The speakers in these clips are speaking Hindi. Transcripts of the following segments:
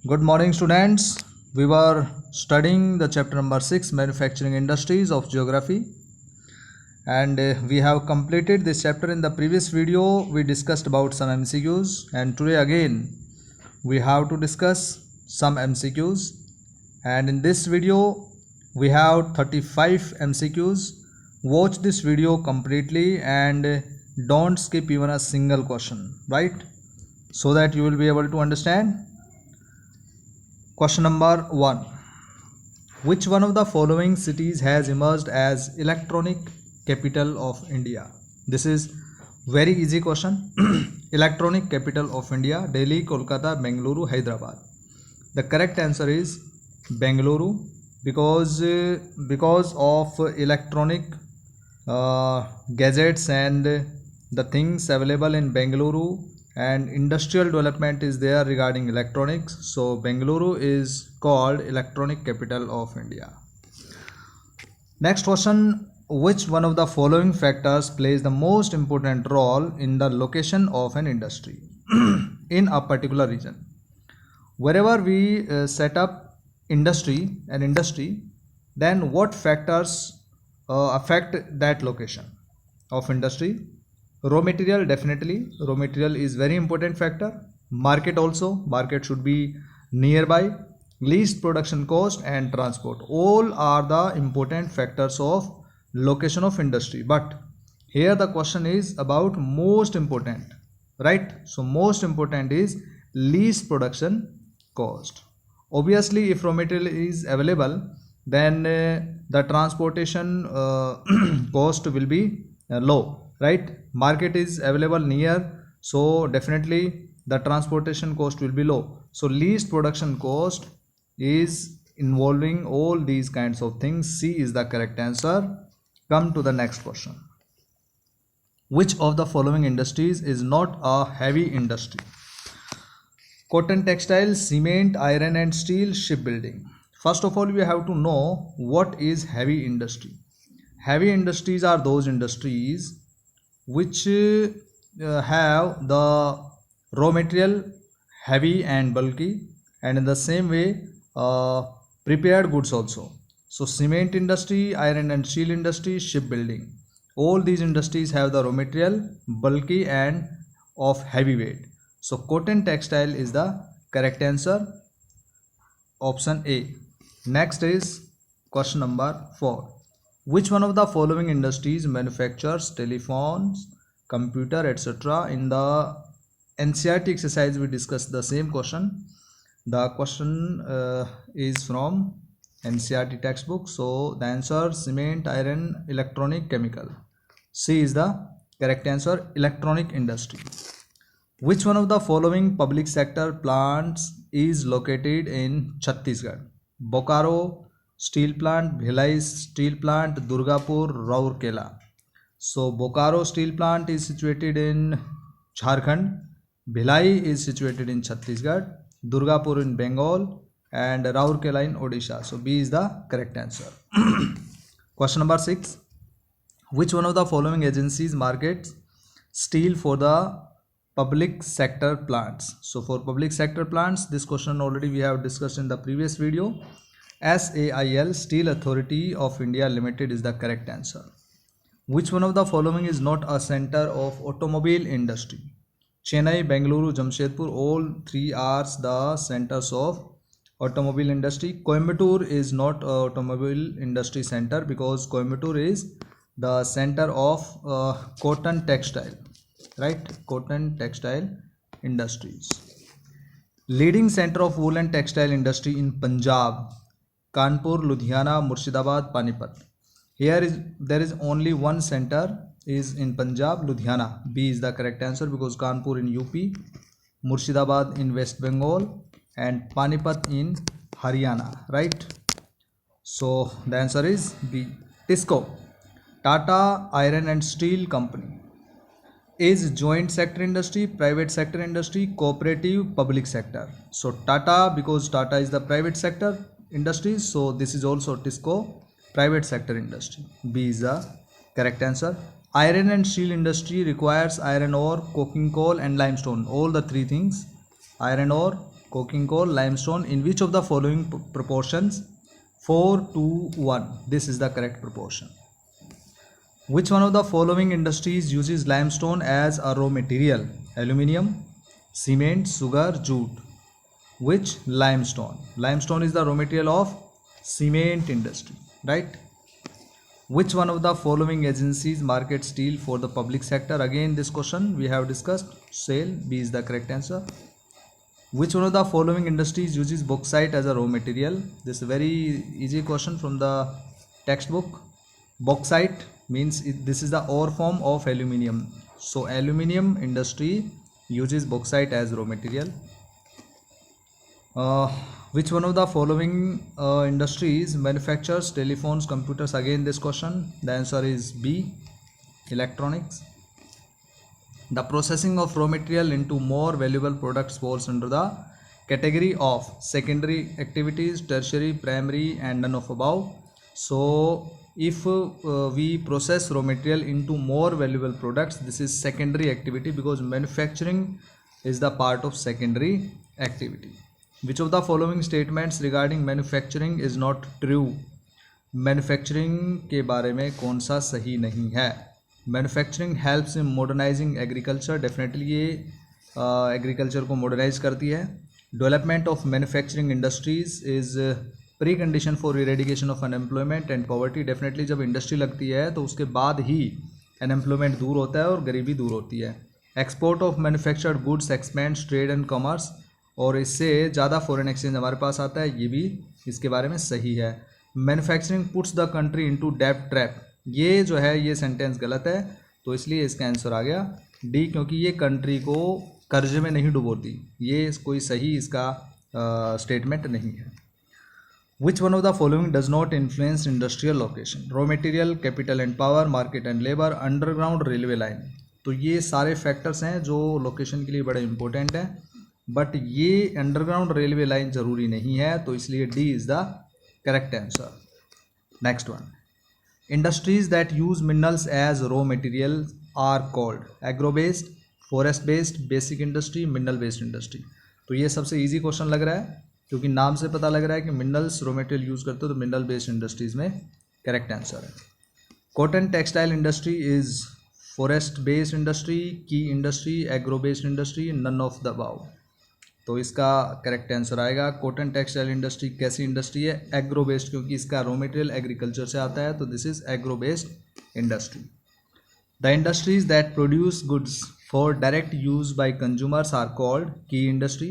Good morning, students. We were studying the chapter number 6, Manufacturing Industries of Geography, and we have completed this chapter. In the previous video, we discussed about some MCQs, and today again we have to discuss some MCQs. And in this video, we have 35 MCQs. Watch this video completely and don't skip even a single question, right? So that you will be able to understand. Question number 1. Which one of the following cities has emerged as electronic capital of India? This is very easy question. Electronic capital of India: Delhi, Kolkata, Bengaluru, Hyderabad. The correct answer is Bengaluru because of electronic gadgets and the things available in Bengaluru, and industrial development is there regarding electronics. So Bengaluru is called electronic capital of India. Next question: which one of the following factors plays the most important role in the location of an industry in a particular region? Wherever we set up an industry, then what factors affect that location of industry? Raw material, definitely. Raw material is very important factor. Market also. Market should be nearby. Least production cost and transport. All are the important factors of location of industry. But here the question is about most important, right? So most important is least production cost. Obviously, if raw material is available, then the transportation cost will be low, right? Market is available near, so definitely the transportation cost will be low. So least production cost is involving all these kinds of things. C is the correct answer. Come to the next question. Which of the following industries is not a heavy industry? Cotton, textile, cement, iron and steel, shipbuilding. First of all, we have to know what is heavy industry. Heavy industries are those industries which have the raw material heavy and bulky, and in the same way prepared goods also. So cement industry, iron and steel industry, shipbuilding, all these industries have the raw material bulky and of heavy weight. So cotton, textile is the correct answer, option A. Next is question number 4. Which one of the following industries manufactures telephones, computer, etc.? In the NCERT exercise, we discussed the same question. The question is from NCERT textbook. So the answer: cement, iron, electronic, chemical. C is the correct answer, electronic industry. Which one of the following public sector plants is located in Chhattisgarh? Bokaro steel plant, Bhilai steel plant, Durgapur, Rourkela. So Bokaro steel plant is situated in Jharkhand, Bhilai is situated in Chhattisgarh, Durgapur in Bengal, and Rourkela in Odisha. So B is the correct answer. Question number 6. Which one of the following agencies markets steel for the public sector plants? So for public sector plants, this question already we have discussed in the previous video. SAIL, Steel Authority of India Limited, is the correct answer. Which one of the following is not a center of automobile industry? Chennai, Bengaluru, Jamshedpur, all three are the centers of automobile industry. Coimbatore is not an automobile industry center because Coimbatore is the center of cotton textile, right? Cotton textile industries. Leading center of wool and textile industry in Punjab: Kanpur, Ludhiana, Murshidabad, Panipat. There is only one center is in Punjab, Ludhiana. B is the correct answer because Kanpur in UP, Murshidabad in West Bengal, and Panipat in Haryana, right? So the answer is B. TISCO, Tata Iron and Steel Company, is joint sector industry, private sector industry, cooperative, public sector. So Tata, because Tata is the private sector industry, so this is also TISCO, private sector industry. B is the correct answer. Iron and steel industry requires iron ore, coking coal and limestone. All the three things: iron ore, coking coal, limestone. In which of the following proportions? 4:1. This is the correct proportion. Which one of the following industries uses limestone as a raw material? Aluminium, cement, sugar, jute. Which limestone? Limestone is the raw material of cement industry, right? Which one of the following agencies market steel for the public sector? Again, this question we have discussed. SAIL. B is the correct answer. Which one of the following industries uses bauxite as a raw material? This is a very easy question from the textbook. Bauxite means this is the ore form of aluminium. So aluminium industry uses bauxite as raw material. Which one of the following industries manufactures telephones, computers? Again, this question. The answer is B, electronics. The processing of raw material into more valuable products falls under the category of secondary activities, tertiary, primary, and none of above. So if we process raw material into more valuable products, this is secondary activity, because manufacturing is the part of secondary activity. Which of the following statements regarding manufacturing is not true? Manufacturing के बारे में कौन सा सही नहीं है? Manufacturing helps in modernising agriculture. Definitely ये एग्रीकल्चर को मॉडर्नाइज करती है. Development of manufacturing industries is pre condition for eradication of unemployment and poverty. Definitely जब इंडस्ट्री लगती है तो उसके बाद ही अनएम्प्लॉयमेंट दूर होता है और गरीबी दूर होती है. Export of manufactured goods expends trade and commerce, और इससे ज़्यादा फॉरेन एक्सचेंज हमारे पास आता है. ये भी इसके बारे में सही है. Manufacturing puts the country into डेब्ट ट्रैप. ये जो है ये सेंटेंस गलत है, तो इसलिए इसका आंसर आ गया डी, क्योंकि ये कंट्री को कर्जे में नहीं डुबोती. ये कोई सही इसका स्टेटमेंट नहीं है. Which one of the following does not influence industrial location? Raw material, capital and power, market and labour, underground railway line. तो ये सारे फैक्टर्स हैं जो लोकेशन के लिए बड़े इंपॉर्टेंट हैं, बट ये अंडरग्राउंड रेलवे लाइन ज़रूरी नहीं है, तो इसलिए D is the correct answer. Next one. Industries that use minerals as raw material are called agro based, forest based, basic industry, mineral based industry. तो ये सबसे इजी क्वेश्चन लग रहा है, क्योंकि नाम से पता लग रहा है कि मिनरल्स रॉ मटेरियल यूज़ करते हो, तो मिनरल बेस्ड इंडस्ट्रीज में करेक्ट आंसर है. Cotton textile industry is forest based industry, key industry, agro based industry, none of the above. तो इसका करेक्ट आंसर आएगा कॉटन टेक्सटाइल इंडस्ट्री. कैसी इंडस्ट्री है? एग्रो बेस्ड, क्योंकि इसका रॉ मटेरियल एग्रीकल्चर से आता है, तो this is agro based industry. The industries that produce goods for direct use by consumers are called key industry.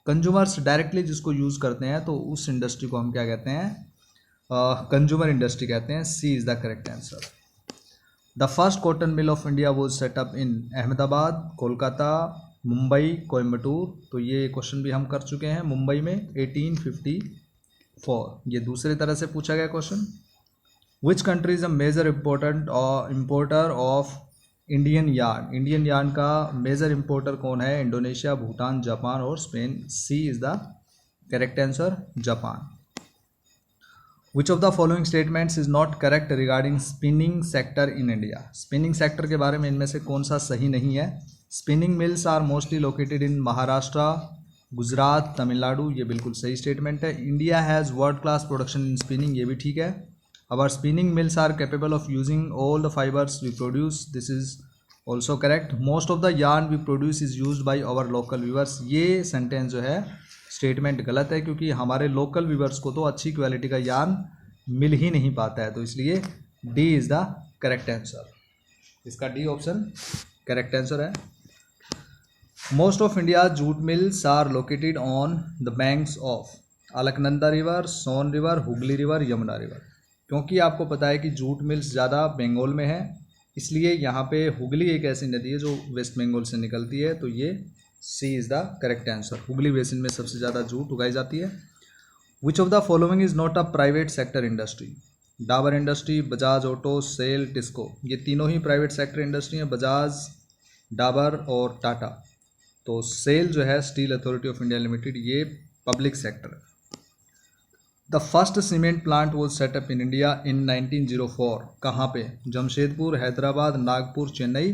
Consumers directly जिसको यूज़ करते हैं तो उस इंडस्ट्री को हम क्या कहते हैं? कंज्यूमर इंडस्ट्री कहते हैं. C is the correct answer. The first cotton mill of India was set up in Ahmedabad, Kolkata, Mumbai, Coimbatore. तो ये क्वेश्चन भी हम कर चुके हैं. मुंबई में 1854. ये दूसरे तरह से पूछा गया question. Which country is a major importer of Indian yarn? Indian yarn का मेजर इम्पोर्टर कौन है? इंडोनेशिया, भूटान, जापान और Spain. C is the correct answer, Japan. Which of the following statements is not correct regarding spinning sector in India? Spinning sector के बारे में इनमें से कौन सा सही नहीं है? Spinning mills are mostly located in Maharashtra, Gujarat, Tamil Nadu. ये बिल्कुल सही स्टेटमेंट है. India has world class production in spinning. ये भी ठीक है. Our spinning mills are capable of using all the fibres we produce. This is also correct. Most of the yarn we produce is used by our local weavers. ये सेंटेंस जो है स्टेटमेंट गलत है, क्योंकि हमारे लोकल वीवर्स को तो अच्छी क्वालिटी का यार्न मिल ही नहीं पाता है, तो इसलिए D is the correct answer. इसका डी ऑप्शन करेक्ट आंसर है. Most of India jute mills are located on the banks of Alaknanda river, Son river, Hooghly river, Yamuna river. क्योंकि आपको पता है कि जूट मिल्स ज़्यादा बंगाल में है, इसलिए यहाँ पे हुगली एक ऐसी नदी है जो वेस्ट बंगाल से निकलती है, तो ये C is the correct answer. Hooghly basin में सबसे ज़्यादा जूट उगाई जाती है. Which of the following is not a private sector industry? Dabur industry, Bajaj auto, SAIL, TISCO. ये तीनों ही प्राइवेट सेक्टर इंडस्ट्री हैं, बजाज, डाबर और टाटा. तो सेल जो है steel authority of India limited, ये पब्लिक सेक्टर है. The first cement plant was set up in India in 1904. कहाँ पे? जमशेदपुर, हैदराबाद, नागपुर, चेन्नई.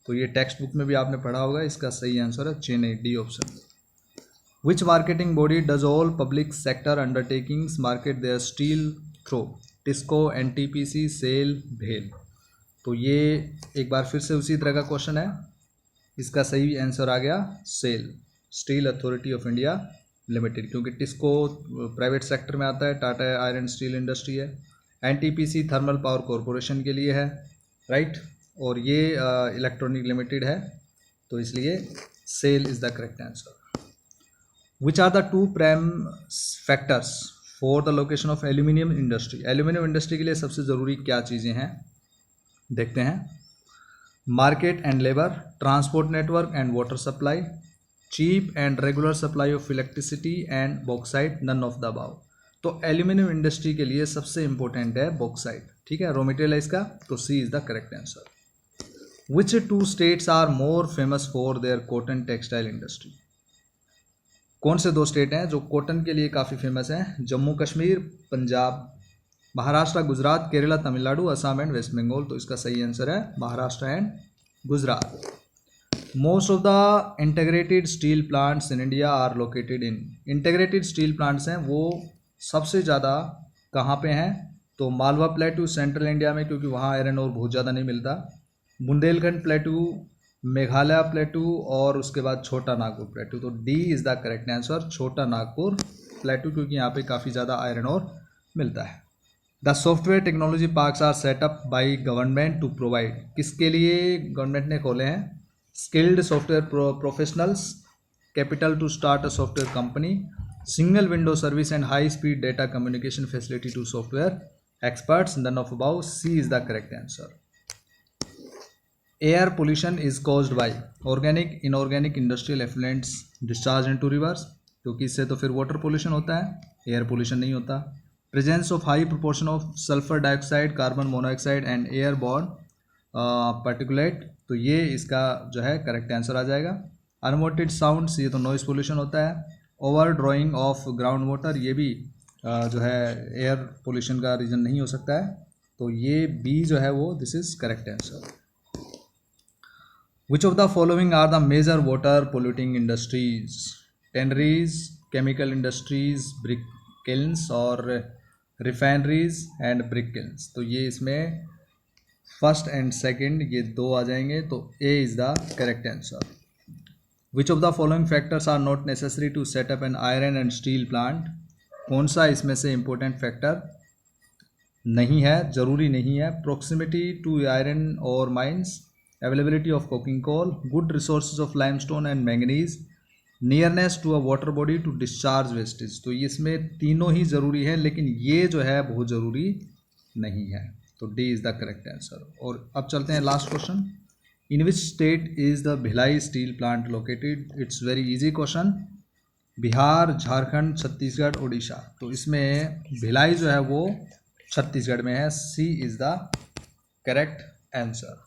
तो ये टेक्स्ट बुक में भी आपने पढ़ा होगा. इसका सही आंसर है Chennai, D option. Which marketing body does all public sector undertakings market their steel through? TISCO, NTPC, SAIL, भेल। तो ये एक बार फिर से उसी तरह का क्वेश्चन है। इसका सही आंसर आ गया SAIL, steel authority of India limited, क्योंकि टिस्को प्राइवेट सेक्टर में आता है, टाटा आयरन स्टील इंडस्ट्री है, NTPC थर्मल पावर कॉरपोरेशन के लिए है, राइट, और ये इलेक्ट्रॉनिक लिमिटेड है, तो इसलिए SAIL is the correct answer. Which are the two prime factors for the location of aluminium industry? Aluminium industry के लिए सबसे ज़रूरी क्या चीज़ें हैं, देखते हैं। Market and labour, transport network and water supply, cheap and regular supply of electricity and bauxite, none of the above. तो एल्यूमिनियम इंडस्ट्री के लिए सबसे इंपॉर्टेंट है बॉक्साइट, ठीक है, रॉ मटेरियल है इसका, तो C is the correct answer. Which two states are more famous for their cotton textile industry? कौन से दो स्टेट हैं जो कॉटन के लिए काफ़ी फेमस हैं? Jammu Kashmir, Punjab, Maharashtra, Gujarat, Kerala, Tamil Nadu, Assam and West Bengal. तो इसका सही आंसर है Maharashtra and Gujarat. Most of the integrated steel plants in India are located in, integrated steel plants हैं वो सबसे ज़्यादा कहाँ पे हैं? तो मालवा प्लेटू सेंट्रल इंडिया में, क्योंकि वहाँ आयरन और बहुत ज़्यादा नहीं मिलता, बुंदेलखंड प्लेटू, मेघालय प्लेटू, और उसके बाद छोटा नागपुर प्लेटू। तो D is the correct answer, छोटा नागपुर प्लेटू, क्योंकि यहाँ पे काफ़ी ज़्यादा आयरन और मिलता है। The software technology parks are set up by government to provide, किसके लिए गवर्नमेंट ने खोले हैं? Skilled software professionals, capital to start a software company, single window service and high speed data communication facility to software experts, none of above. C is the correct answer. Air pollution is caused by organic, inorganic, industrial effluents discharge into rivers, क्योंकि इससे तो फिर वाटर पोल्यूशन होता है, एयर पोल्यूशन नहीं होता। Presence of high proportion of sulphur dioxide, carbon monoxide and air born particulate, तो ये इसका जो है करेक्ट आंसर आ जाएगा। अनवांटेड साउंड्स, ये तो नॉइस पोल्यूशन होता है। Over drying of ground water, ये भी जो है एयर पोल्यूशन का रीज़न नहीं हो सकता है, तो ये बी जो है वो this is correct answer. Which of the following are the major water polluting industries? Tanneries, chemical industries, brick kilns और refineries and brick kilns। तो ये इसमें फर्स्ट एंड सेकंड ये दो आ जाएंगे, तो A is the correct answer। Which of the following factors are not necessary to set up an iron and steel plant? कौन सा इसमें से important factor नहीं है, ज़रूरी नहीं है? Proximity to iron ore mines, availability of coking coal, good resources of limestone and manganese, nearness to a water body to discharge wastage। तो इसमें तीनों ही ज़रूरी है, लेकिन ये जो है बहुत ज़रूरी नहीं है, तो D is the correct answer. और अब चलते हैं last question. In which state is the Bhilai steel plant located? It's very easy question. Bihar, Jharkhand, Chhattisgarh, Orissa. तो इसमें भिलाई जो है वो छत्तीसगढ़ में है, सी इज़ द करेक्ट आंसर।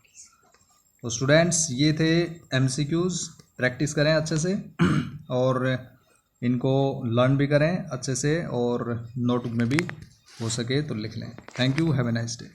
तो स्टूडेंट्स ये थे MCQs, प्रैक्टिस करें अच्छे से और इनको लर्न भी करें अच्छे से, और नोटबुक में भी हो सके तो लिख लें। Thank you, have a nice day.